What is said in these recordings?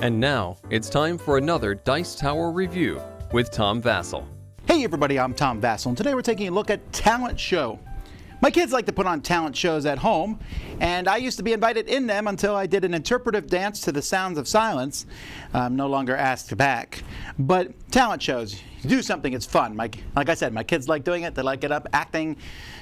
And now, it's time for another Dice Tower review with Tom Vasel. Hey everybody, I'm Tom Vasel, and today we're taking a look at talent show. My kids like to put on talent shows at home, and I used to be invited in them until I did an interpretive dance to the sounds of silence. I'm no longer asked back. But talent shows, you do something, it's fun. Like I said, my kids like doing it. They like it up, acting,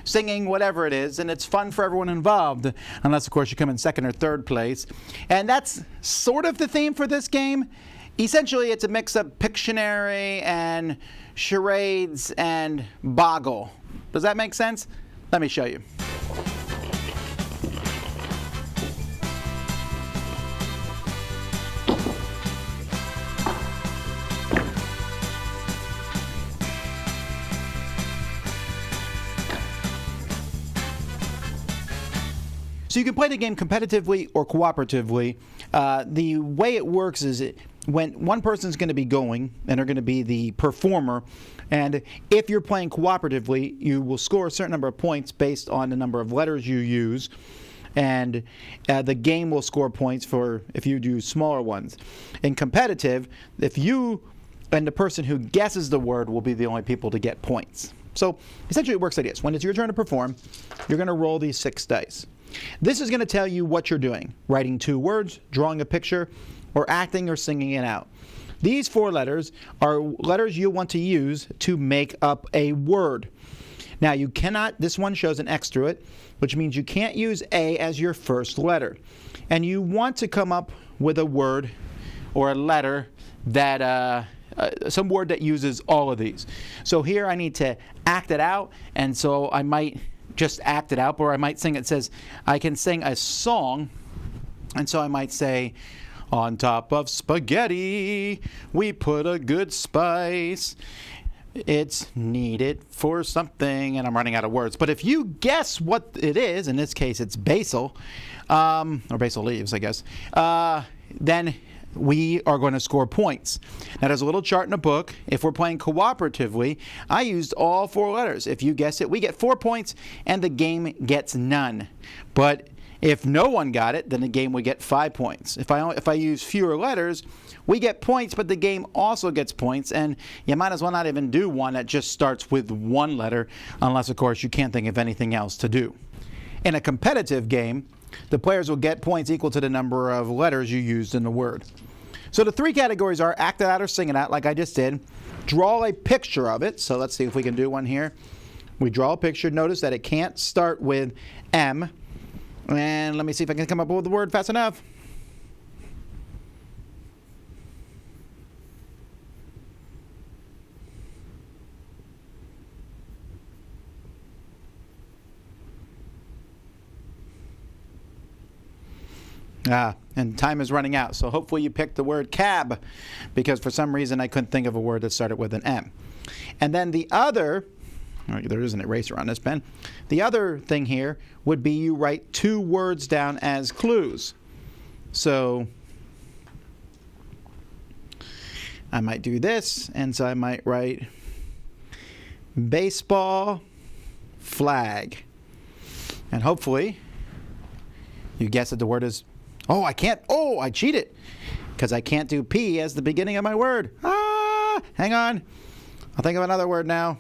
singing, whatever it is, and it's fun for everyone involved, unless, of course, you come in second or third place. And that's sort of the theme for this game. Essentially, it's a mix of Pictionary and charades and Boggle. Does that make sense? Let me show you. So you can play the game competitively or cooperatively. The way it works is when one person's going to be going, and they're going to be the performer, and if you're playing cooperatively, you will score a certain number of points based on the number of letters you use, and the game will score points for if you do smaller ones. In competitive, if you and the person who guesses the word will be the only people to get points. So essentially it works like this. When it's your turn to perform, you're going to roll these 6 dice. This is going to tell you what you're doing, writing 2 words, drawing a picture, or acting or singing it out. These 4 letters are letters you want to use to make up a word. Now you cannot, this one shows an X through it, which means you can't use A as your first letter. And you want to come up with a word or a letter that, some word that uses all of these. So here I need to act it out, and so I might just act it out, or I might sing, it says I can sing a song, and so I might say, on top of spaghetti, we put a good spice. It's needed for something, and I'm running out of words. But if you guess what it is, in this case it's basil, or basil leaves, I guess, then we are going to score points. Now there's a little chart in a book. If we're playing cooperatively, I used all 4 letters. If you guess it, we get 4 points, and the game gets none. But if no one got it, then the game would get 5 points. If I use fewer letters, we get points, but the game also gets points, and you might as well not even do one that just starts with 1 letter, unless, of course, you can't think of anything else to do. In a competitive game, the players will get points equal to the number of letters you used in the word. So the 3 categories are act it out or sing it out, like I just did. Draw a picture of it. So let's see if we can do one here. We draw a picture. Notice that it can't start with M. And let me see if I can come up with the word fast enough. And time is running out, so hopefully you picked the word cab, because for some reason I couldn't think of a word that started with an M. And then the other, there is an eraser on this pen, the other thing here would be you write 2 words down as clues. So I might do this, and so I might write baseball flag. And hopefully you guess that the word is, I cheated, because I can't do P as the beginning of my word. Hang on. I'll think of another word now.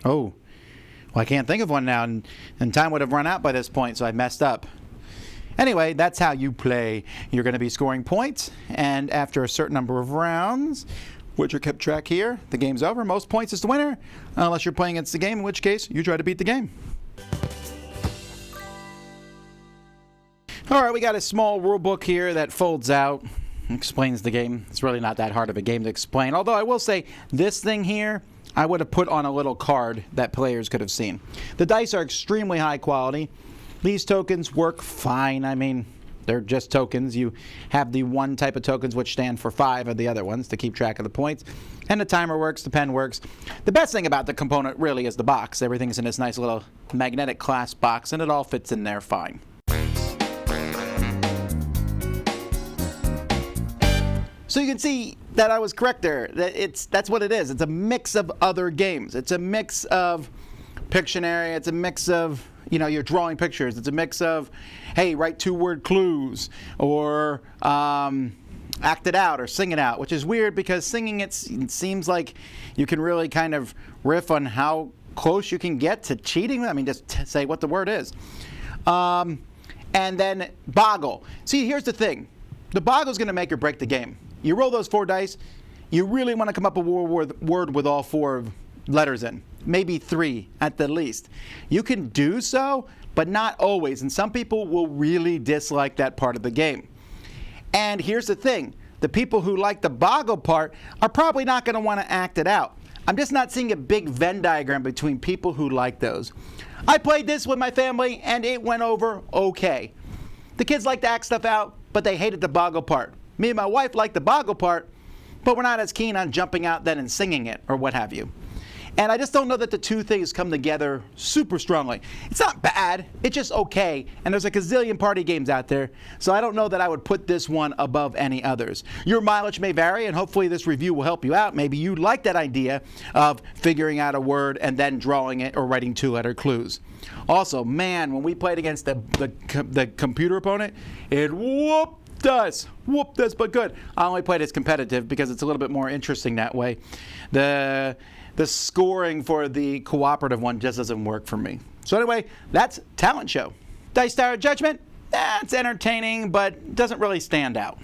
Well, I can't think of one now, and time would have run out by this point, so I messed up. Anyway, that's how you play. You're going to be scoring points, and after a certain number of rounds, which are kept track here, the game's over. Most points is the winner, unless you're playing against the game, in which case you try to beat the game. All right, we got a small rule book here that folds out, explains the game. It's really not that hard of a game to explain, although I will say this thing here I would have put on a little card that players could have seen. The dice are extremely high quality. These tokens work fine. I mean, they're just tokens. You have the 1 type of tokens which stand for 5 of the other ones to keep track of the points. And the timer works, the pen works. The best thing about the component really is the box. Everything's in this nice little magnetic clasp box, and it all fits in there fine. So you can see that I was correct there. That's what it is. It's a mix of other games. It's a mix of Pictionary. It's a mix of you're drawing pictures. It's a mix of, hey, write 2-word clues, or act it out or sing it out, which is weird because singing it seems like you can really kind of riff on how close you can get to cheating. I mean, just say what the word is. And then boggle. See, here's the thing. The boggle is going to make or break the game. You roll those 4 dice, you really want to come up with a word with all 4 letters in, maybe 3 at the least. You can do so, but not always, and some people will really dislike that part of the game. And here's the thing. The people who like the boggle part are probably not going to want to act it out. I'm just not seeing a big Venn diagram between people who like those. I played this with my family, and it went over okay. The kids like to act stuff out, but they hated the boggle part. Me and my wife like the boggle part, but we're not as keen on jumping out then and singing it, or what have you. And I just don't know that the two things come together super strongly. It's not bad, it's just okay. And there's a gazillion party games out there, so I don't know that I would put this one above any others. Your mileage may vary, and hopefully this review will help you out. Maybe you like that idea of figuring out a word and then drawing it or writing 2-letter clues. Also, man, when we played against the computer opponent, it whooped us, but good. I only played as competitive because it's a little bit more interesting that way. The scoring for the cooperative one just doesn't work for me. So anyway, that's Talent Show. Dice Tower Judgment, it's entertaining, but doesn't really stand out.